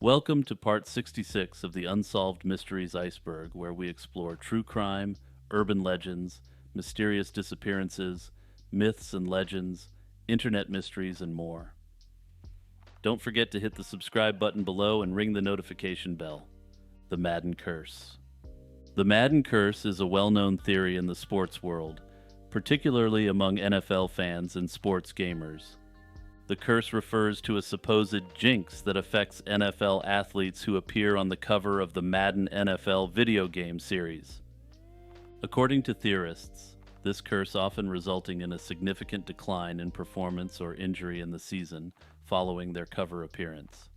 Welcome to part 66 of the Unsolved Mysteries Iceberg, where we explore true crime, urban legends, mysterious disappearances, myths and legends, internet mysteries, and more. Don't forget to hit the subscribe button below and ring the notification bell. The Madden Curse. The Madden Curse is a well-known theory in the sports world, particularly among NFL fans and sports gamers. The curse refers to a supposed jinx that affects NFL athletes who appear on the cover of the Madden NFL video game series. According to theorists, this curse often resulting in a significant decline in performance or injury in the season following their cover appearance.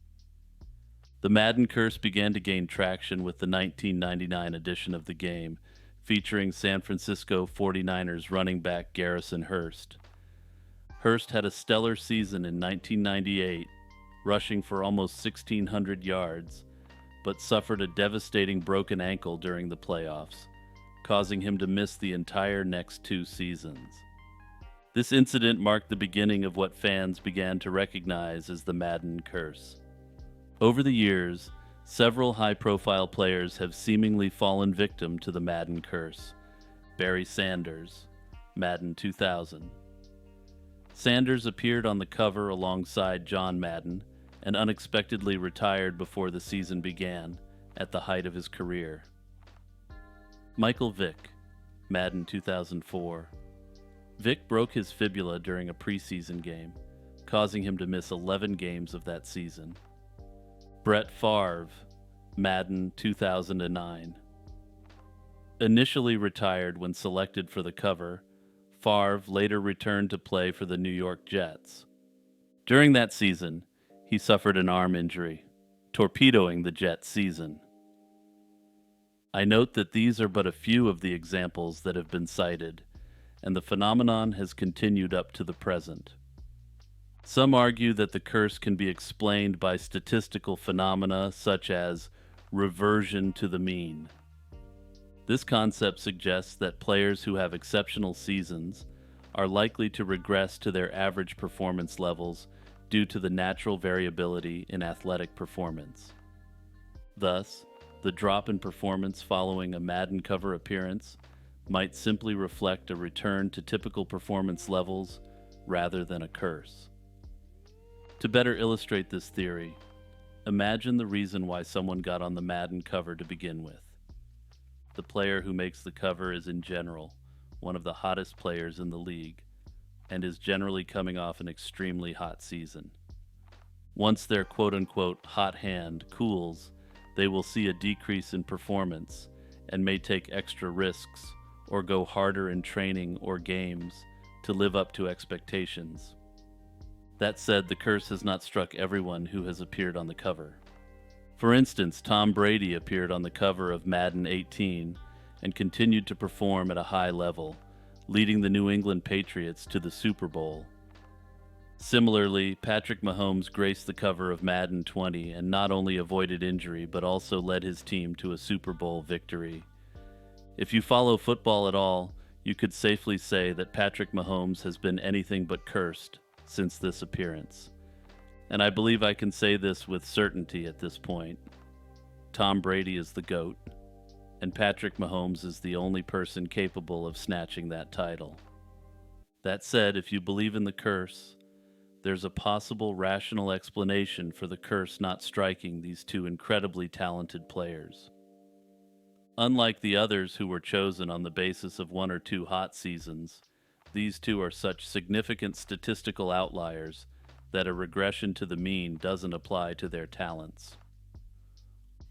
The Madden Curse began to gain traction with the 1999 edition of the game, featuring San Francisco 49ers running back Garrison Hurst. Hurst had a stellar season in 1998, rushing for almost 1,600 yards, but suffered a devastating broken ankle during the playoffs, causing him to miss the entire next 2 seasons. This incident marked the beginning of what fans began to recognize as the Madden Curse. Over the years, several high-profile players have seemingly fallen victim to the Madden Curse. Barry Sanders, Madden 2000. Sanders appeared on the cover alongside John Madden and unexpectedly retired before the season began, at the height of his career. Michael Vick, Madden 2004. Vick broke his fibula during a preseason game, causing him to miss 11 games of that season. Brett Favre, Madden 2009. Initially retired when selected for the cover, Favre later returned to play for the New York Jets. During that season, he suffered an arm injury, torpedoing the Jets' season. I note that these are but a few of the examples that have been cited, and the phenomenon has continued up to the present. Some argue that the curse can be explained by statistical phenomena such as reversion to the mean. This concept suggests that players who have exceptional seasons are likely to regress to their average performance levels due to the natural variability in athletic performance. Thus, the drop in performance following a Madden cover appearance might simply reflect a return to typical performance levels rather than a curse. To better illustrate this theory, imagine the reason why someone got on the Madden cover to begin with. The player who makes the cover is in general one of the hottest players in the league and is generally coming off an extremely hot season. Once their quote-unquote hot hand cools, they will see a decrease in performance and may take extra risks or go harder in training or games to live up to expectations. That said, the curse has not struck everyone who has appeared on the cover. For instance, Tom Brady appeared on the cover of Madden 18 and continued to perform at a high level, leading the New England Patriots to the Super Bowl. Similarly, Patrick Mahomes graced the cover of Madden 20 and not only avoided injury but also led his team to a Super Bowl victory. If you follow football at all, you could safely say that Patrick Mahomes has been anything but cursed since this appearance. And I believe I can say this with certainty at this point. Tom Brady is the GOAT, and Patrick Mahomes is the only person capable of snatching that title. That said, if you believe in the curse, there's a possible rational explanation for the curse not striking these two incredibly talented players. Unlike the others who were chosen on the basis of 1 or 2 hot seasons, these two are such significant statistical outliers that a regression to the mean doesn't apply to their talents.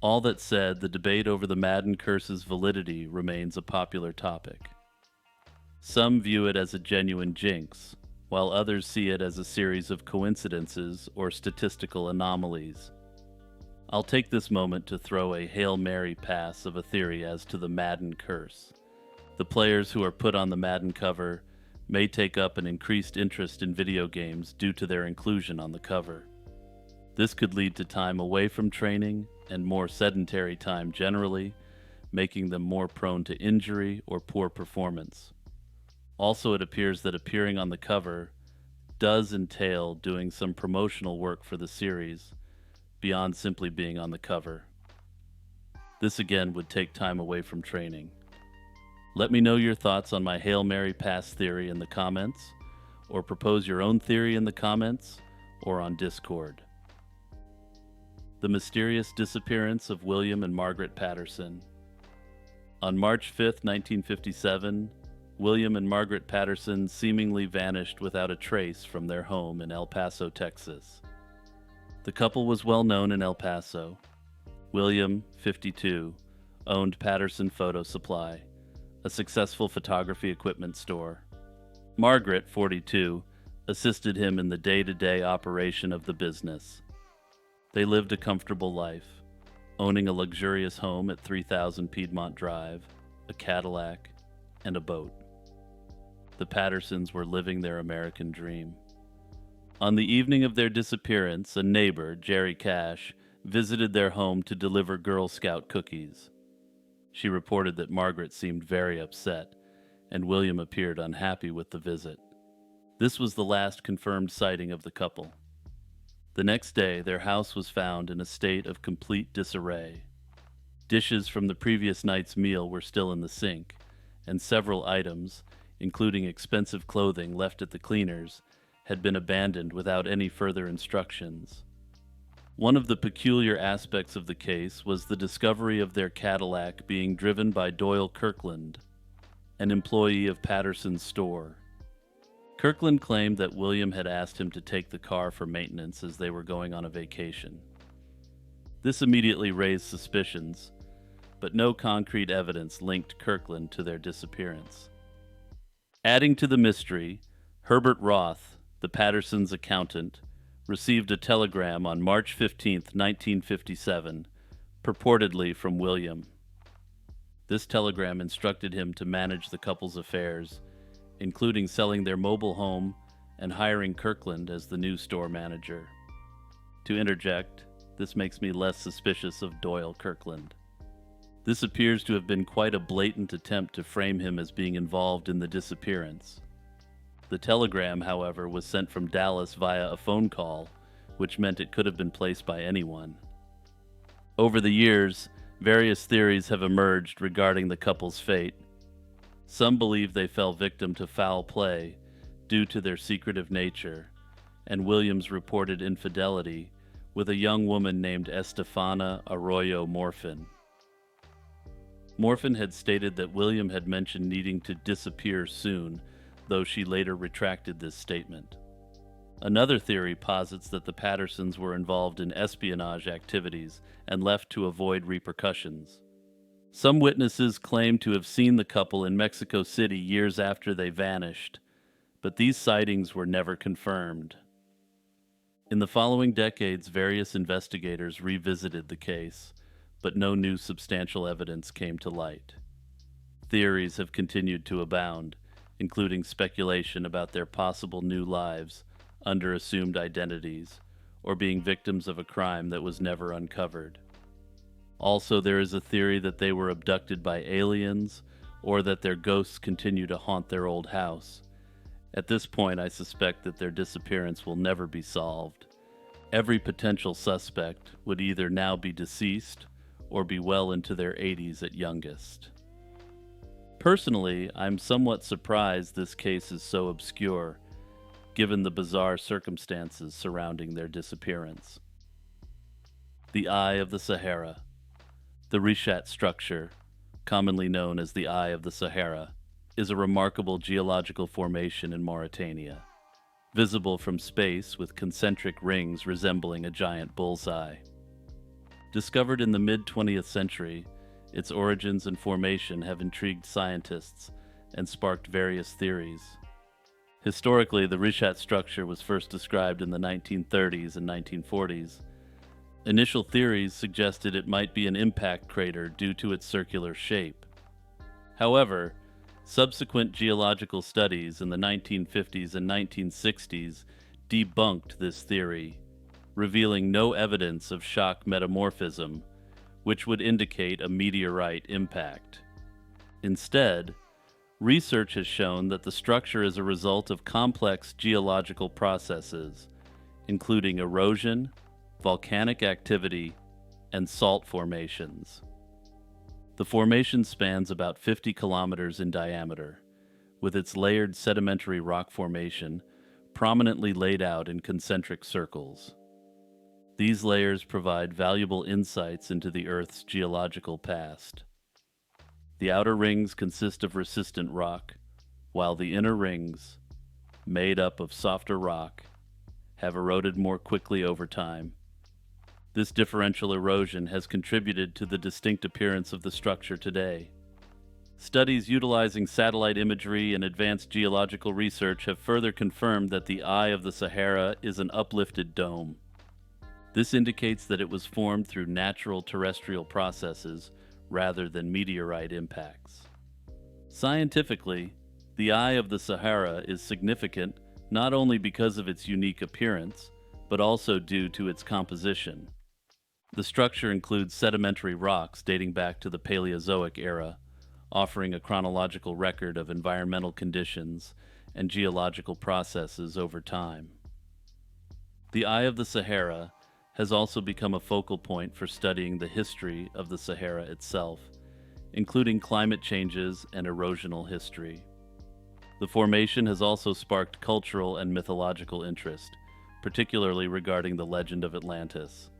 All that said, the debate over the Madden Curse's validity remains a popular topic. Some view it as a genuine jinx, while others see it as a series of coincidences or statistical anomalies. I'll take this moment to throw a Hail Mary pass of a theory as to the Madden Curse. The players who are put on the Madden cover may take up an increased interest in video games due to their inclusion on the cover. This could lead to time away from training and more sedentary time generally, making them more prone to injury or poor performance. Also, it appears that appearing on the cover does entail doing some promotional work for the series, beyond simply being on the cover. This again would take time away from training. Let me know your thoughts on my Hail Mary Pass theory in the comments, or propose your own theory in the comments, or on Discord. The mysterious disappearance of William and Margaret Patterson. On March 5, 1957, William and Margaret Patterson seemingly vanished without a trace from their home in El Paso, Texas. The couple was well known in El Paso. William, 52, owned Patterson Photo Supply, a successful photography equipment store. Margaret, 42, assisted him in the day-to-day operation of the business. They lived a comfortable life, owning a luxurious home at 3000 Piedmont Drive, a Cadillac, and a boat. The Pattersons were living their American dream. On the evening of their disappearance, a neighbor, Jerry Cash, visited their home to deliver Girl Scout cookies. She reported that Margaret seemed very upset, and William appeared unhappy with the visit. This was the last confirmed sighting of the couple. The next day, their house was found in a state of complete disarray. Dishes from the previous night's meal were still in the sink, and several items, including expensive clothing left at the cleaners, had been abandoned without any further instructions. One of the peculiar aspects of the case was the discovery of their Cadillac being driven by Doyle Kirkland, an employee of Patterson's store. Kirkland claimed that William had asked him to take the car for maintenance as they were going on a vacation. This immediately raised suspicions, but no concrete evidence linked Kirkland to their disappearance. Adding to the mystery, Herbert Roth, the Pattersons' accountant, received a telegram on March 15, 1957, purportedly from William. This telegram instructed him to manage the couple's affairs, including selling their mobile home and hiring Kirkland as the new store manager. To interject, this makes me less suspicious of Doyle Kirkland. This appears to have been quite a blatant attempt to frame him as being involved in the disappearance. The telegram, however, was sent from Dallas via a phone call, which meant it could have been placed by anyone. Over the years, various theories have emerged regarding the couple's fate. Some believe they fell victim to foul play due to their secretive nature and William's reported infidelity with a young woman named Estefana Arroyo Morfin. Morfin had stated that William had mentioned needing to disappear soon, though she later retracted this statement. Another theory posits that the Pattersons were involved in espionage activities and left to avoid repercussions. Some witnesses claim to have seen the couple in Mexico City years after they vanished, but these sightings were never confirmed. In the following decades, various investigators revisited the case, but no new substantial evidence came to light. Theories have continued to abound, including speculation about their possible new lives under assumed identities, or being victims of a crime that was never uncovered. Also, there is a theory that they were abducted by aliens, or that their ghosts continue to haunt their old house. At this point, I suspect that their disappearance will never be solved. Every potential suspect would either now be deceased or be well into their 80s at youngest. Personally, I'm somewhat surprised this case is so obscure, given the bizarre circumstances surrounding their disappearance. The Eye of the Sahara. The Richat structure, commonly known as the Eye of the Sahara, is a remarkable geological formation in Mauritania, visible from space with concentric rings resembling a giant bullseye. Discovered in the mid-20th century, its origins and formation have intrigued scientists and sparked various theories. Historically, the Richat structure was first described in the 1930s and 1940s. Initial theories suggested it might be an impact crater due to its circular shape. However, subsequent geological studies in the 1950s and 1960s debunked this theory, revealing no evidence of shock metamorphism, which would indicate a meteorite impact. Instead, research has shown that the structure is a result of complex geological processes, including erosion, volcanic activity, and salt formations. The formation spans about 50 kilometers in diameter, with its layered sedimentary rock formation prominently laid out in concentric circles. These layers provide valuable insights into the Earth's geological past. The outer rings consist of resistant rock, while the inner rings, made up of softer rock, have eroded more quickly over time. This differential erosion has contributed to the distinct appearance of the structure today. Studies utilizing satellite imagery and advanced geological research have further confirmed that the eye of the Sahara is an uplifted dome. This indicates that it was formed through natural terrestrial processes rather than meteorite impacts. Scientifically, the eye of the Sahara is significant not only because of its unique appearance, but also due to its composition. The structure includes sedimentary rocks dating back to the Paleozoic era, offering a chronological record of environmental conditions and geological processes over time. The Eye of the Sahara has also become a focal point for studying the history of the Sahara itself, including climate changes and erosional history. The formation has also sparked cultural and mythological interest, particularly regarding the legend of Atlantis.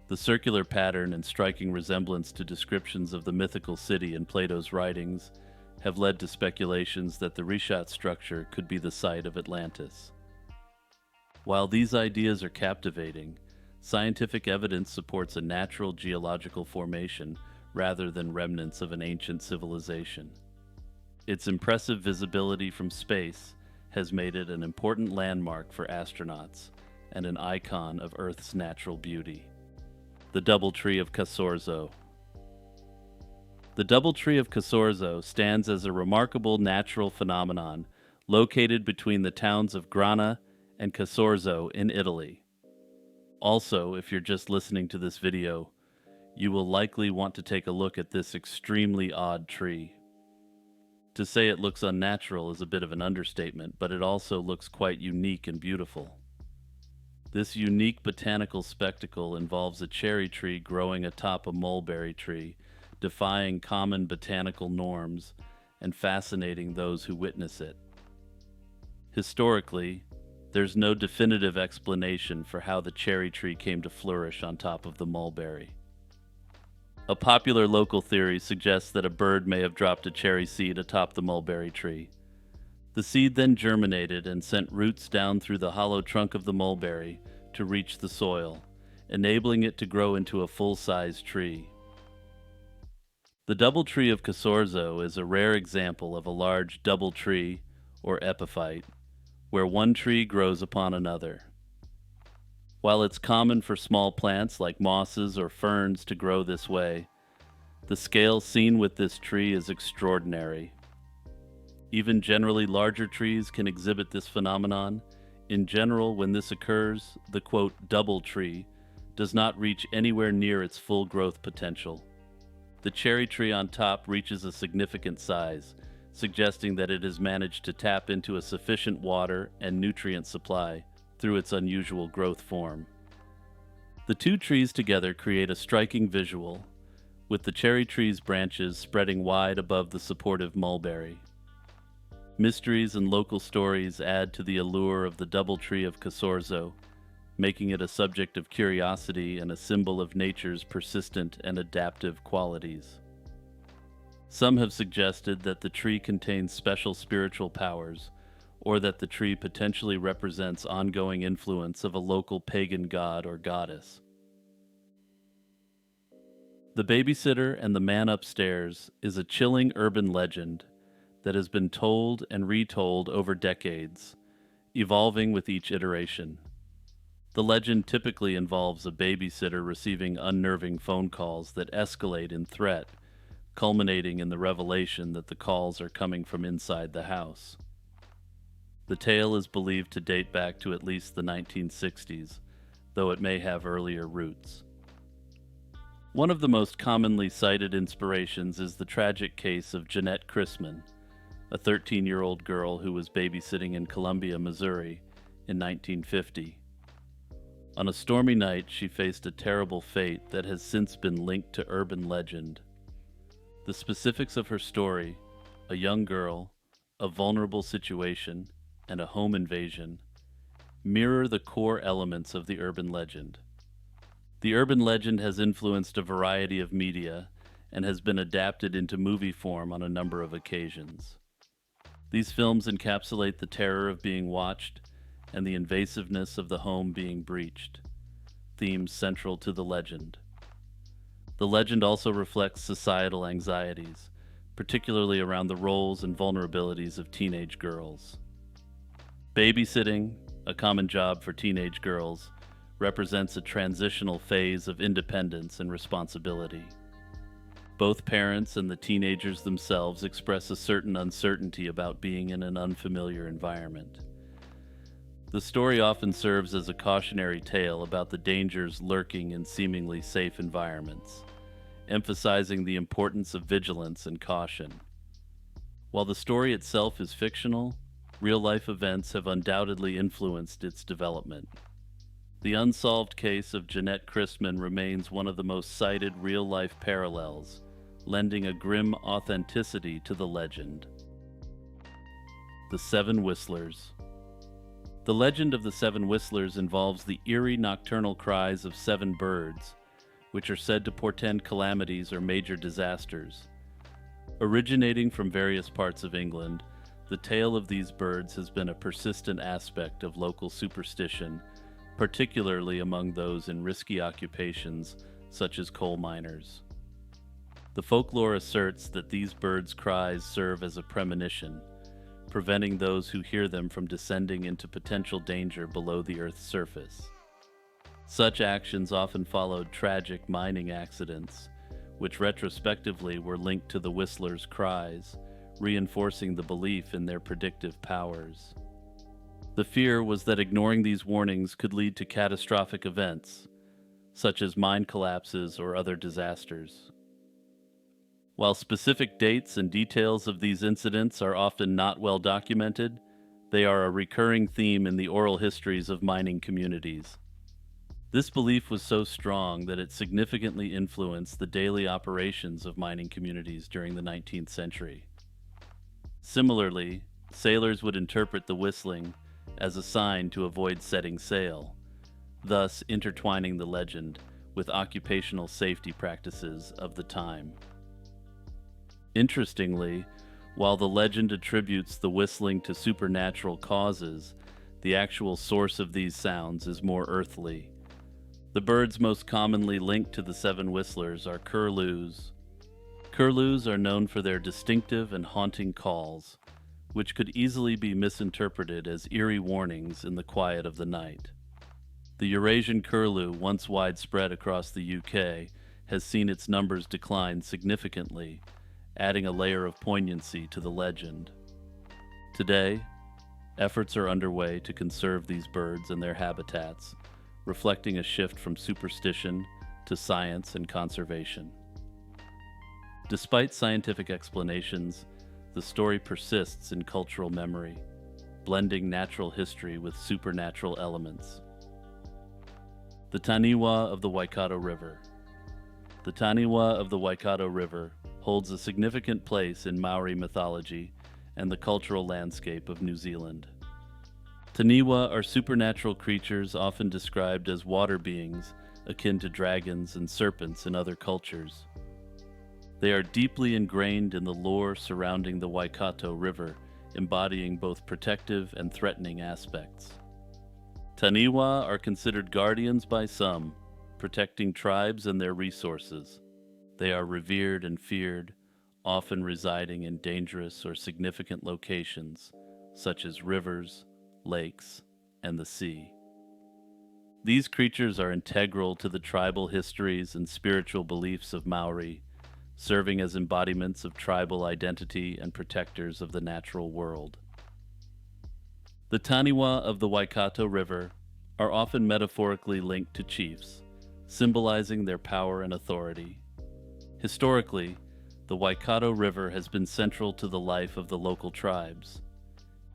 The circular pattern and striking resemblance to descriptions of the mythical city in Plato's writings have led to speculations that the reshot structure could be the site of Atlantis. While these ideas are captivating, scientific evidence supports a natural geological formation rather than remnants of an ancient civilization. Its impressive visibility from space has made it an important landmark for astronauts and an icon of Earth's natural beauty. The Doubletree of Cassoro. The Doubletree of Cassoro stands as a remarkable natural phenomenon located between the towns of Grana and Cassoro in Italy. Also, if you're just listening to this video, you will likely want to take a look at this extremely odd tree. To say it looks unnatural is a bit of an understatement, but it also looks quite unique and beautiful. This unique botanical spectacle involves a cherry tree growing atop a mulberry tree, defying common botanical norms and fascinating those who witness it. Historically, there's no definitive explanation for how the cherry tree came to flourish on top of the mulberry. A popular local theory suggests that a bird may have dropped a cherry seed atop the mulberry tree. The seed then germinated and sent roots down through the hollow trunk of the mulberry to reach the soil, enabling it to grow into a full-size tree. The Doubletree of Cassoro is a rare example of a large double tree, or epiphyte, where one tree grows upon another. While it's common for small plants like mosses or ferns to grow this way, the scale seen with this tree is extraordinary. Even generally larger trees can exhibit this phenomenon. In general, when this occurs, the quote, double tree does not reach anywhere near its full growth potential. The cherry tree on top reaches a significant size, suggesting that it has managed to tap into a sufficient water and nutrient supply through its unusual growth form. The two trees together create a striking visual, with the cherry tree's branches spreading wide above the supportive mulberry. Mysteries and local stories add to the allure of the Doubletree of Cassoro, making it a subject of curiosity and a symbol of nature's persistent and adaptive qualities. Some have suggested that the tree contains special spiritual powers, or that the tree potentially represents ongoing influence of a local pagan god or goddess. The Babysitter and the Man Upstairs is a chilling urban legend that has been told and retold over decades, evolving with each iteration. The legend typically involves a babysitter receiving unnerving phone calls that escalate in threat, culminating in the revelation that the calls are coming from inside the house. The tale is believed to date back to at least the 1960s, though it may have earlier roots. One of the most commonly cited inspirations is the tragic case of Jeanette Chrisman, a 13-year-old girl who was babysitting in Columbia, Missouri in 1950. On a stormy night, she faced a terrible fate that has since been linked to urban legend. The specifics of her story, a young girl, a vulnerable situation, and a home invasion, mirror the core elements of the urban legend. The urban legend has influenced a variety of media and has been adapted into movie form on a number of occasions. These films encapsulate the terror of being watched and the invasiveness of the home being breached, themes central to the legend. The legend also reflects societal anxieties, particularly around the roles and vulnerabilities of teenage girls. Babysitting, a common job for teenage girls, represents a transitional phase of independence and responsibility. Both parents and the teenagers themselves express a certain uncertainty about being in an unfamiliar environment. The story often serves as a cautionary tale about the dangers lurking in seemingly safe environments, emphasizing the importance of vigilance and caution. While the story itself is fictional, real-life events have undoubtedly influenced its development. The unsolved case of Jeanette Christman remains one of the most cited real-life parallels, lending a grim authenticity to the legend. The Seven Whistlers. The legend of the Seven Whistlers involves the eerie nocturnal cries of seven birds, which are said to portend calamities or major disasters. Originating from various parts of England, the tale of these birds has been a persistent aspect of local superstition, particularly among those in risky occupations such as coal miners. The folklore asserts that these birds' cries serve as a premonition, preventing those who hear them from descending into potential danger below the Earth's surface. Such actions often followed tragic mining accidents, which retrospectively were linked to the whistlers' cries, reinforcing the belief in their predictive powers. The fear was that ignoring these warnings could lead to catastrophic events, such as mine collapses or other disasters. While specific dates and details of these incidents are often not well documented, they are a recurring theme in the oral histories of mining communities. This belief was so strong that it significantly influenced the daily operations of mining communities during the 19th century. Similarly, sailors would interpret the whistling as a sign to avoid setting sail, thus intertwining the legend with occupational safety practices of the time. Interestingly, while the legend attributes the whistling to supernatural causes, the actual source of these sounds is more earthly. The birds most commonly linked to the seven whistlers are curlews. Curlews are known for their distinctive and haunting calls, which could easily be misinterpreted as eerie warnings in the quiet of the night. The Eurasian curlew, once widespread across the UK, has seen its numbers decline significantly, adding a layer of poignancy to the legend. Today, efforts are underway to conserve these birds and their habitats, reflecting a shift from superstition to science and conservation. Despite scientific explanations, the story persists in cultural memory, blending natural history with supernatural elements. The Tanwa of the Waikato River. The Tanwa of the Waikato River holds a significant place in Maori mythology and the cultural landscape of New Zealand. Tanwa are supernatural creatures often described as water beings, akin to dragons and serpents in other cultures. They are deeply ingrained in the lore surrounding the Waikato River, embodying both protective and threatening aspects. Tanwa are considered guardians by some, protecting tribes and their resources. They are revered and feared, often residing in dangerous or significant locations, such as rivers, lakes, and the sea. These creatures are integral to the tribal histories and spiritual beliefs of Maori, serving as embodiments of tribal identity and protectors of the natural world. The Tanwa of the Waikato River are often metaphorically linked to chiefs, symbolizing their power and authority. Historically, the Waikato River has been central to the life of the local tribes.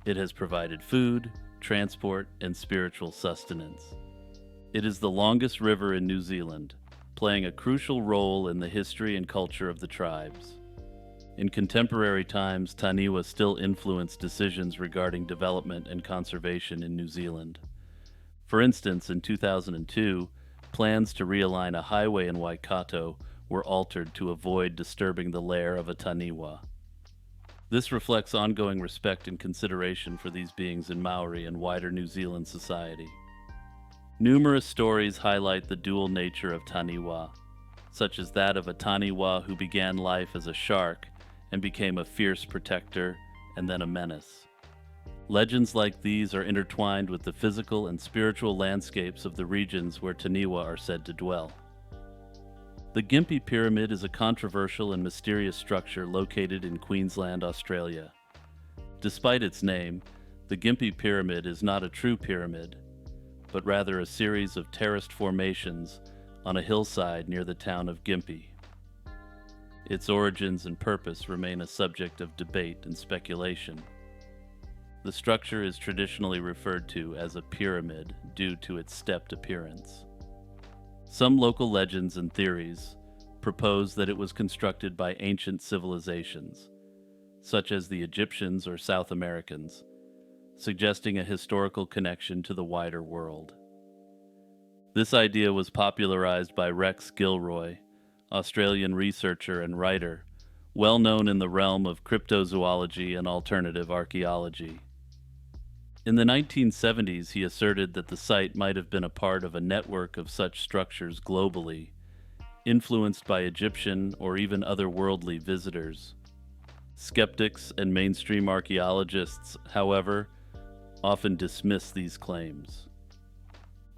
It has provided food, transport, and spiritual sustenance. It is the longest river in New Zealand, playing a crucial role in the history and culture of the tribes. In contemporary times, Tanwa still influence decisions regarding development and conservation in New Zealand. For instance, in 2002, plans to realign a highway in Waikato were altered to avoid disturbing the lair of a Tanwa. This reflects ongoing respect and consideration for these beings in Maori and wider New Zealand society. Numerous stories highlight the dual nature of Tanwa, such as that of a Tanwa who began life as a shark and became a fierce protector and then a menace. Legends like these are intertwined with the physical and spiritual landscapes of the regions where Tanwa are said to dwell. The Gimpy Pyramid is a controversial and mysterious structure located in Queensland, Australia. Despite its name, the Gimpy Pyramid is not a true pyramid, but rather a series of terraced formations on a hillside near the town of Gimpy. Its origins and purpose remain a subject of debate and speculation. The structure is traditionally referred to as a pyramid due to its stepped appearance. Some local legends and theories propose that it was constructed by ancient civilizations, such as the Egyptians or South Americans, suggesting a historical connection to the wider world. This idea was popularized by Rex Gilroy, Australian researcher and writer, well known in the realm of cryptozoology and alternative archaeology. In the 1970s, he asserted that the site might have been a part of a network of such structures globally, influenced by Egyptian or even otherworldly visitors. Skeptics and mainstream archaeologists, however, often dismiss these claims.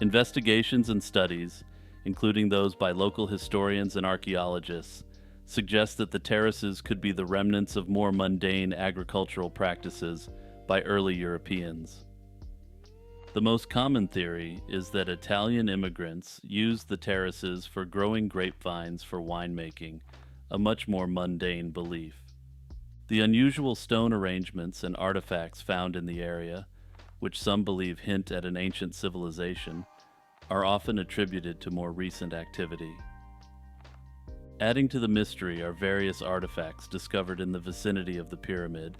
Investigations and studies, including those by local historians and archaeologists, suggest that the terraces could be the remnants of more mundane agricultural practices by early Europeans. The most common theory is that Italian immigrants used the terraces for growing grapevines for winemaking, a much more mundane belief. The unusual stone arrangements and artifacts found in the area, which some believe hint at an ancient civilization, are often attributed to more recent activity. Adding to the mystery are various artifacts discovered in the vicinity of the pyramid,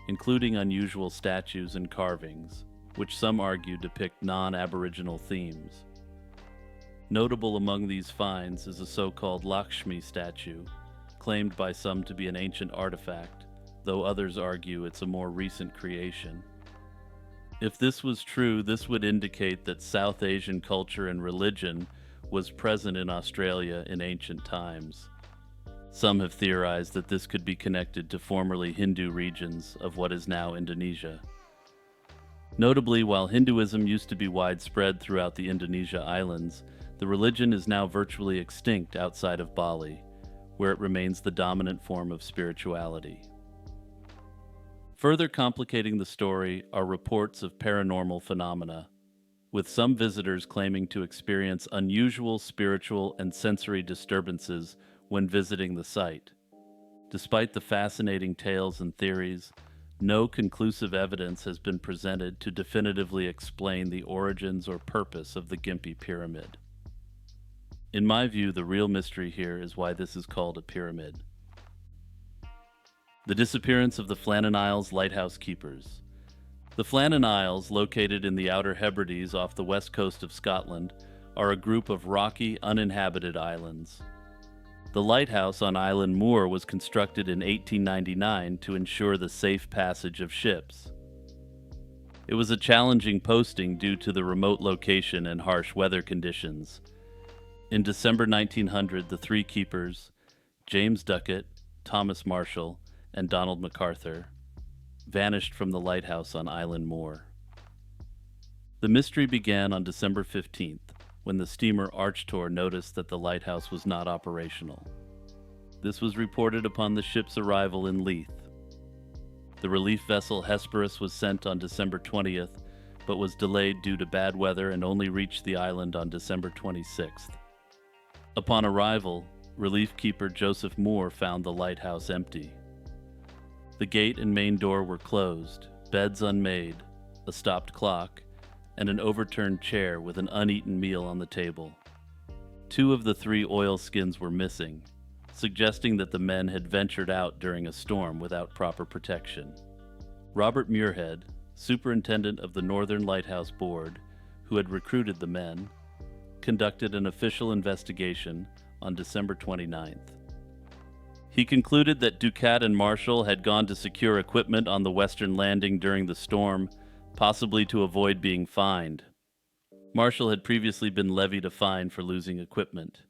including unusual statues and carvings, which some argue depict non-Aboriginal themes. Notable among these finds is a so-called Lakshmi statue, claimed by some to be an ancient artifact, though others argue it's a more recent creation. If this was true, this would indicate that South Asian culture and religion was present in Australia in ancient times. Some have theorized that this could be connected to formerly Hindu regions of what is now Indonesia. Notably, while Hinduism used to be widespread throughout the Indonesia islands, the religion is now virtually extinct outside of Bali, where it remains the dominant form of spirituality. Further complicating the story are reports of paranormal phenomena, with some visitors claiming to experience unusual spiritual and sensory disturbances when visiting the site. Despite the fascinating tales and theories, no conclusive evidence has been presented to definitively explain the origins or purpose of the Gimpy Pyramid. In my view, the real mystery here is why this is called a pyramid. The disappearance of the Flynn Isles lighthouse keepers. The Flynn Isles, located in the Outer Hebrides off the west coast of Scotland, are a group of rocky, uninhabited islands. The lighthouse on Island Moor was constructed in 1899 to ensure the safe passage of ships. It was a challenging posting due to the remote location and harsh weather conditions. In December 1900, the three keepers, James Duckett, Thomas Marshall, and Donald MacArthur, vanished from the lighthouse on Island Moor. The mystery began on December 15th, when the steamer Archtor noticed that the lighthouse was not operational. This was reported upon the ship's arrival in Leith. The relief vessel Hesperus was sent on December 20th, but was delayed due to bad weather and only reached the island on December 26th. Upon arrival, relief keeper Joseph Moore found the lighthouse empty. The gate and main door were closed, beds unmade, a stopped clock, and an overturned chair with an uneaten meal on the table. 2 of the 3 oilskins were missing, suggesting that the men had ventured out during a storm without proper protection. Robert Muirhead, superintendent of the Northern Lighthouse Board, who had recruited the men, conducted an official investigation on December 29th. He concluded that Ducat and Marshall had gone to secure equipment on the western landing during the storm, possibly to avoid being fined. Marshall had previously been levied a fine for losing equipment.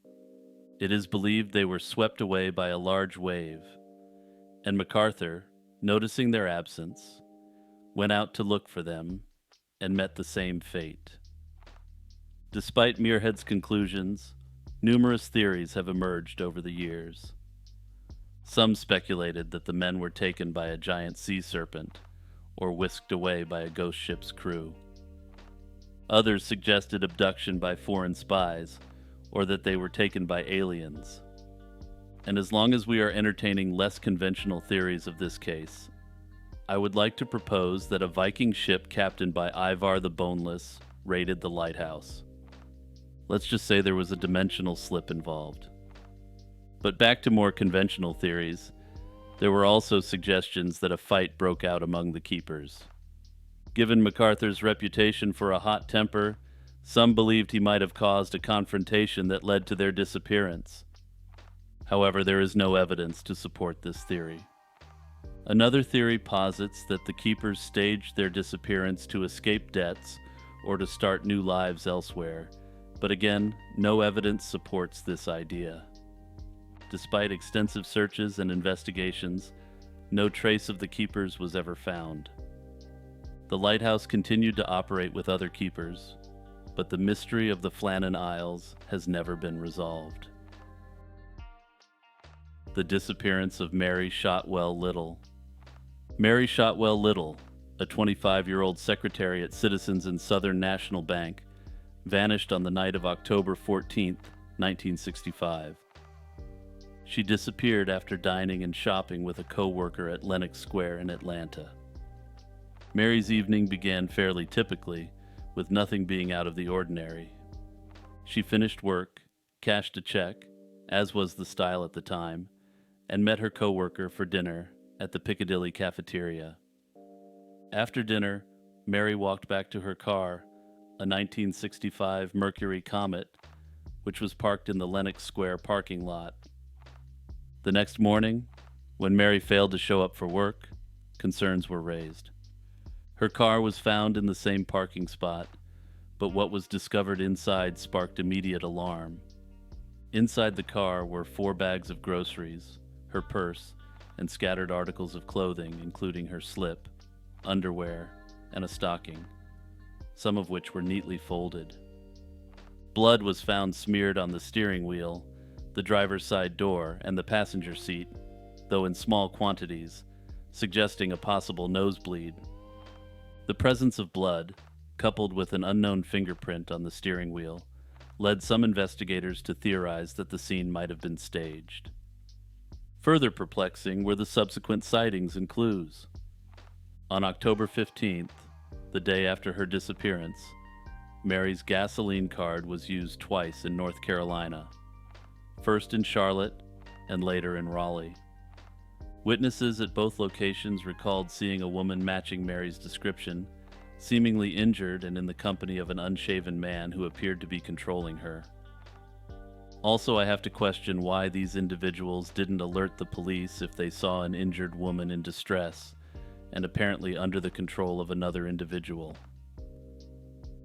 It is believed they were swept away by a large wave, and MacArthur, noticing their absence, went out to look for them and met the same fate. Despite Muirhead's conclusions, numerous theories have emerged over the years. Some speculated that the men were taken by a giant sea serpent or whisked away by a ghost ship's crew. Others suggested abduction by foreign spies, or that they were taken by aliens. And as long as we are entertaining less conventional theories of this case, I would like to propose that a Viking ship captained by Ivar the Boneless raided the lighthouse. Let's just say there was a dimensional slip involved. But back to more conventional theories, there were also suggestions that a fight broke out among the keepers. Given MacArthur's reputation for a hot temper, some believed he might have caused a confrontation that led to their disappearance. However, there is no evidence to support this theory. Another theory posits that the keepers staged their disappearance to escape debts or to start new lives elsewhere, but again, no evidence supports this idea. Despite extensive searches and investigations, no trace of the keepers was ever found. The lighthouse continued to operate with other keepers, but the mystery of the Flannan Isles has never been resolved. The disappearance of Mary Shotwell Little. Mary Shotwell Little, a 25-year-old secretary at Citizens and Southern National Bank, vanished on the night of October 14, 1965. She disappeared after dining and shopping with a co-worker at Lenox Square in Atlanta. Mary's evening began fairly typically, with nothing being out of the ordinary. She finished work, cashed a check, as was the style at the time, and met her co-worker for dinner at the Piccadilly cafeteria. After dinner, Mary walked back to her car, a 1965 Mercury Comet, which was parked in the Lenox Square parking lot. The next morning, when Mary failed to show up for work, concerns were raised. Her car was found in the same parking spot, but what was discovered inside sparked immediate alarm. Inside the car were 4 bags of groceries, her purse, and scattered articles of clothing, including her slip, underwear, and a stocking, some of which were neatly folded. Blood was found smeared on the steering wheel, the driver's side door, and the passenger seat, though in small quantities, suggesting a possible nosebleed. The presence of blood, coupled with an unknown fingerprint on the steering wheel, led some investigators to theorize that the scene might have been staged. Further perplexing were the subsequent sightings and clues. On October 15th, the day after her disappearance, Mary's gasoline card was used twice in North Carolina, first in Charlotte and later in Raleigh. Witnesses at both locations recalled seeing a woman matching Mary's description, seemingly injured and in the company of an unshaven man who appeared to be controlling her. Also, I have to question why these individuals didn't alert the police if they saw an injured woman in distress and apparently under the control of another individual.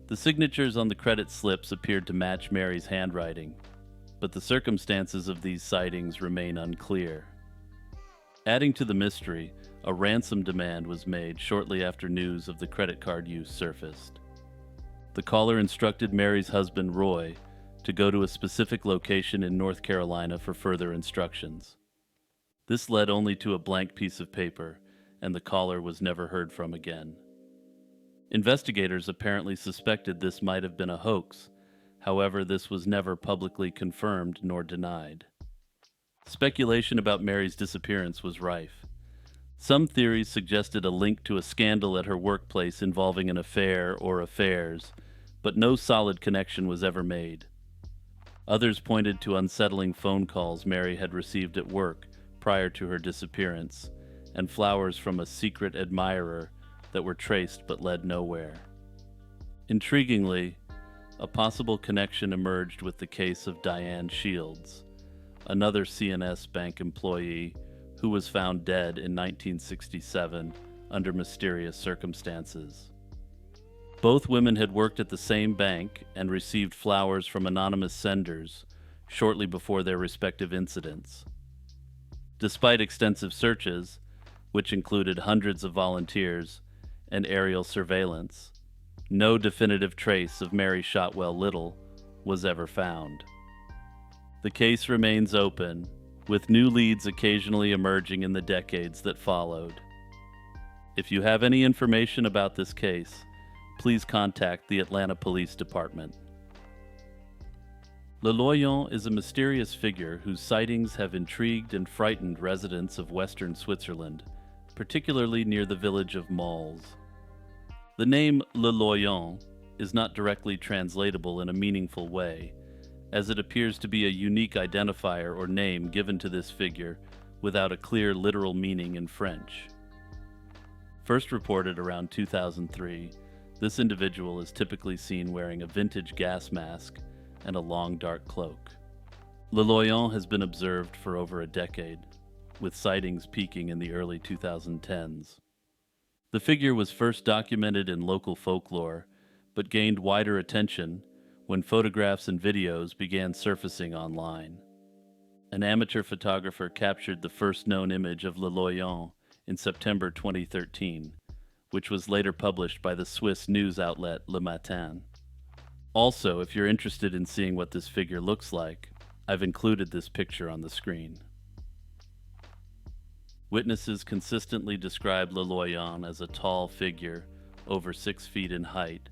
The signatures on the credit slips appeared to match Mary's handwriting, but the circumstances of these sightings remain unclear. Adding to the mystery, a ransom demand was made shortly after news of the credit card use surfaced. The caller instructed Mary's husband, Roy, to go to a specific location in North Carolina for further instructions. This led only to a blank piece of paper, and the caller was never heard from again. Investigators apparently suspected this might have been a hoax. However, this was never publicly confirmed nor denied. Speculation about Mary's disappearance was rife. Some theories suggested a link to a scandal at her workplace involving an affair or affairs, but no solid connection was ever made. Others pointed to unsettling phone calls Mary had received at work prior to her disappearance, and flowers from a secret admirer that were traced but led nowhere. Intriguingly, a possible connection emerged with the case of Diane Shields, another CNS Bank employee who was found dead in 1967 under mysterious circumstances. Both women had worked at the same bank and received flowers from anonymous senders shortly before their respective incidents. Despite extensive searches, which included hundreds of volunteers and aerial surveillance, no definitive trace of Mary Shotwell Little was ever found. The case remains open, with new leads occasionally emerging in the decades that followed. If you have any information about this case, please contact the Atlanta Police Department. Lyon is a mysterious figure whose sightings have intrigued and frightened residents of western Switzerland, particularly near the village of Mols. The name Lyon is not directly translatable in a meaningful way, as it appears to be a unique identifier or name given to this figure without a clear literal meaning in French. First reported around 2003, this individual is typically seen wearing a vintage gas mask and a long dark cloak. Lyon has been observed for over a decade, with sightings peaking in the early 2010s. The figure was first documented in local folklore, but gained wider attention when photographs and videos began surfacing online. An amateur photographer captured the first known image of Lyon in September 2013, which was later published by the Swiss news outlet Le Matin. Also, if you're interested in seeing what this figure looks like, I've included this picture on the screen. Witnesses consistently describe Lyon as a tall figure, over 6 feet in height,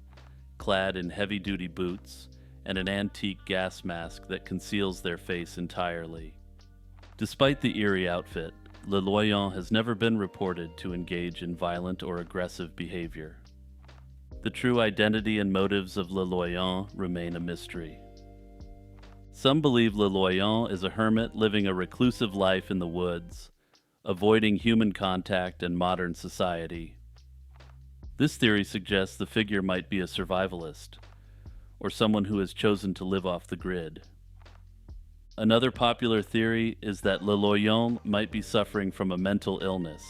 clad in heavy-duty boots and an antique gas mask that conceals their face entirely. Despite the eerie outfit, Lyon has never been reported to engage in violent or aggressive behavior. The true identity and motives of Lyon remain a mystery. Some believe Lyon is a hermit living a reclusive life in the woods, avoiding human contact and modern society. This theory suggests the figure might be a survivalist, or someone who has chosen to live off the grid. Another popular theory is that Lyon might be suffering from a mental illness,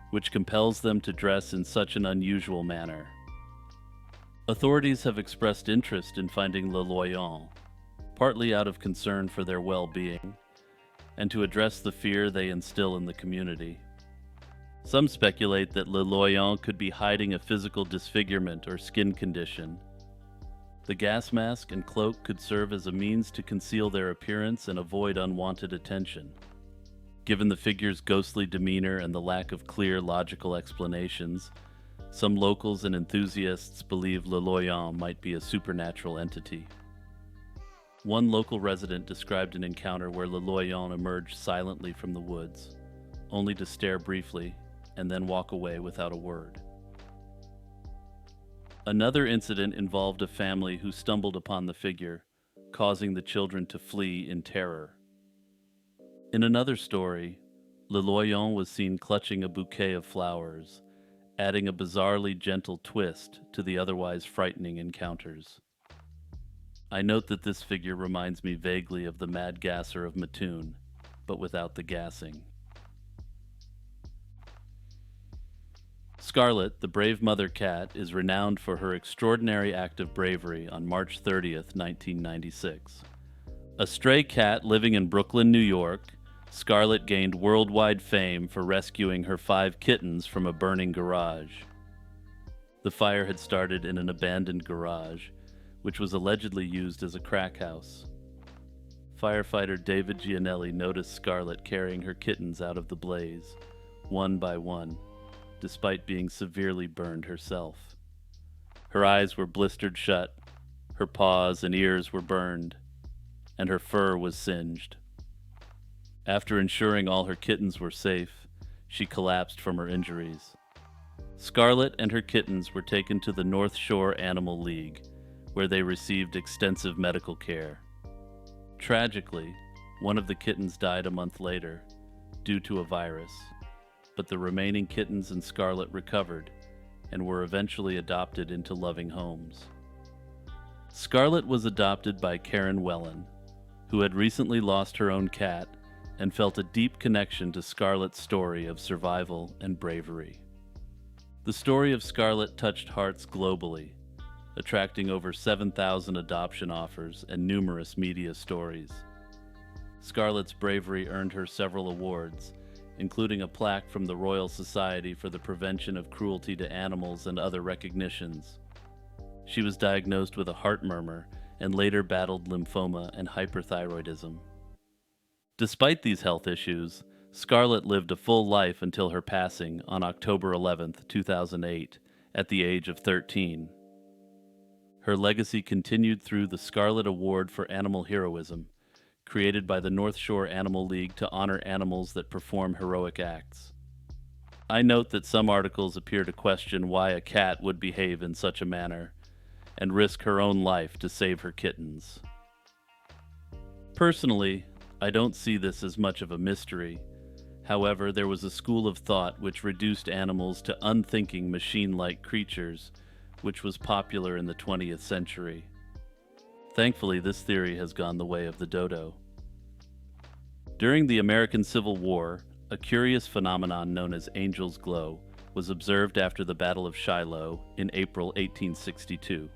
which compels them to dress in such an unusual manner. Authorities have expressed interest in finding Lyon, partly out of concern for their well-being, and to address the fear they instill in the community. Some speculate that Lyon could be hiding a physical disfigurement or skin condition. The gas mask and cloak could serve as a means to conceal their appearance and avoid unwanted attention. Given the figure's ghostly demeanor and the lack of clear, logical explanations, some locals and enthusiasts believe Lyon might be a supernatural entity. One local resident described an encounter where Lyon emerged silently from the woods, only to stare briefly and then walk away without a word. Another incident involved a family who stumbled upon the figure, causing the children to flee in terror. In another story, Lyon was seen clutching a bouquet of flowers, adding a bizarrely gentle twist to the otherwise frightening encounters. I note that this figure reminds me vaguely of the Mad Gasser of Mattoon, but without the gassing. Scarlet, the brave mother cat, is renowned for her extraordinary act of bravery on March 30th, 1996. A stray cat living in Brooklyn, New York, Scarlet gained worldwide fame for rescuing her 5 kittens from a burning garage. The fire had started in an abandoned garage, which was allegedly used as a crack house. Firefighter David Gianelli noticed Scarlet carrying her kittens out of the blaze, one by one, despite being severely burned herself. Her eyes were blistered shut, her paws and ears were burned, and her fur was singed. After ensuring all her kittens were safe, she collapsed from her injuries. Scarlet and her kittens were taken to the North Shore Animal League, where they received extensive medical care. Tragically, one of the kittens died a month later, due to a virus, but the remaining kittens and Scarlet recovered and were eventually adopted into loving homes. Scarlet was adopted by Karen Wellen, who had recently lost her own cat and felt a deep connection to Scarlet's story of survival and bravery. The story of Scarlet touched hearts globally, attracting over 7,000 adoption offers and numerous media stories. Scarlet's bravery earned her several awards, including a plaque from the Royal Society for the Prevention of Cruelty to Animals and other recognitions. She was diagnosed with a heart murmur and later battled lymphoma and hyperthyroidism. Despite these health issues, Scarlet lived a full life until her passing on October 11, 2008, at the age of 13. Her legacy continued through the Scarlet Award for Animal Heroism, created by the North Shore Animal League to honor animals that perform heroic acts. I note that some articles appear to question why a cat would behave in such a manner and risk her own life to save her kittens. Personally, I don't see this as much of a mystery. However, there was a school of thought which reduced animals to unthinking machine-like creatures, which was popular in the 20th century. Thankfully, this theory has gone the way of the dodo. During the American Civil War, a curious phenomenon known as angel's glow was observed after the Battle of Shiloh in April 1862.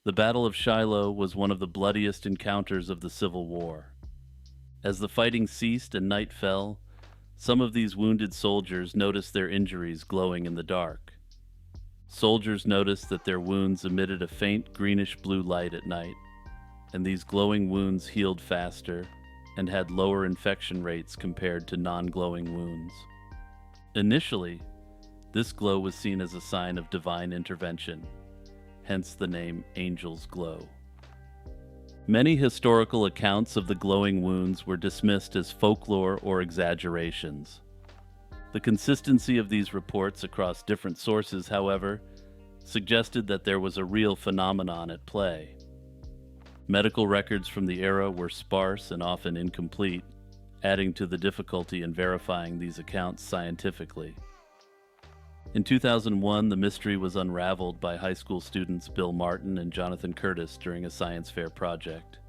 The Battle of Shiloh was one of the bloodiest encounters of the Civil War. As the fighting ceased and night fell, some of these wounded soldiers noticed their injuries glowing in the dark. Soldiers noticed that their wounds emitted a faint greenish-blue light at night, and these glowing wounds healed faster and had lower infection rates compared to non-glowing wounds. Initially, this glow was seen as a sign of divine intervention, hence the name Angel's Glow. Many historical accounts of the glowing wounds were dismissed as folklore or exaggerations. The consistency of these reports across different sources, however, suggested that there was a real phenomenon at play. Medical records from the era were sparse and often incomplete, adding to the difficulty in verifying these accounts scientifically. In 2001, the mystery was unraveled by high school students Bill Martin and Jonathan Curtis during a science fair project.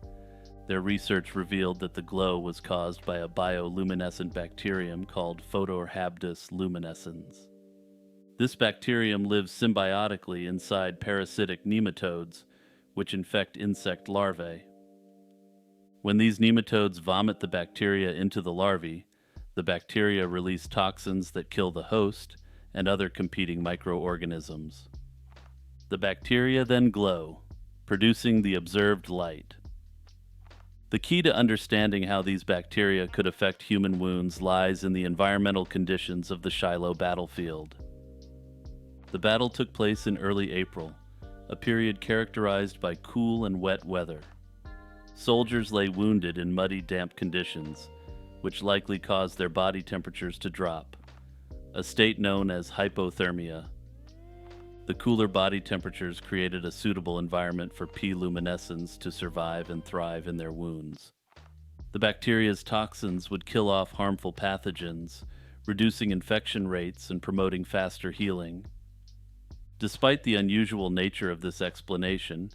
Their research revealed that the glow was caused by a bioluminescent bacterium called Photohabdus luminescens. This bacterium lives symbiotically inside parasitic nematodes, which infect insect larvae. When these nematodes vomit the bacteria into the larvae, the bacteria release toxins that kill the host and other competing microorganisms. The bacteria then glow, producing the observed light. The key to understanding how these bacteria could affect human wounds lies in the environmental conditions of the Shiloh battlefield. The battle took place in early April, a period characterized by cool and wet weather. Soldiers lay wounded in muddy, damp conditions, which likely caused their body temperatures to drop, a state known as hypothermia. The cooler body temperatures created a suitable environment for P. luminescens to survive and thrive in their wounds. The bacteria's toxins would kill off harmful pathogens, reducing infection rates and promoting faster healing. Despite the unusual nature of this explanation,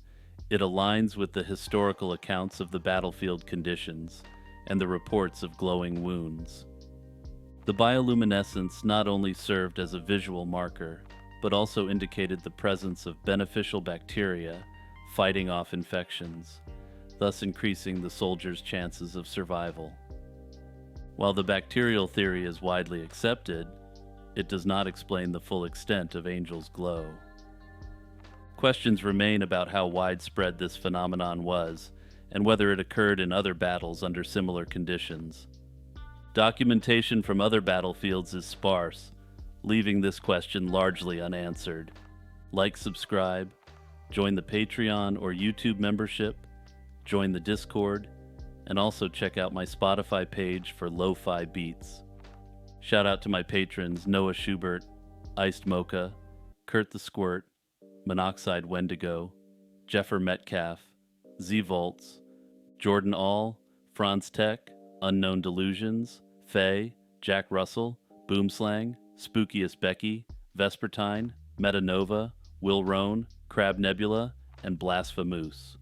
it aligns with the historical accounts of the battlefield conditions and the reports of glowing wounds. The bioluminescence not only served as a visual marker, but also indicated the presence of beneficial bacteria fighting off infections, thus increasing the soldiers' chances of survival. While the bacterial theory is widely accepted, it does not explain the full extent of Angel's Glow. Questions remain about how widespread this phenomenon was and whether it occurred in other battles under similar conditions. Documentation from other battlefields is sparse, leaving this question largely unanswered. Like, subscribe, join the Patreon or YouTube membership, join the Discord, and also check out my Spotify page for lo-fi beats. Shout out to my patrons Noah Schubert, Iced Mocha, Kurt the Squirt, Monoxide Wendigo, Jeffer Metcalf, Z Volts, Jordan All, Franz Tech, Unknown Delusions, Faye, Jack Russell, Boomslang, Spookiest Becky, Vespertine, Metanova, Will Roan, Crab Nebula, and Blasphemous.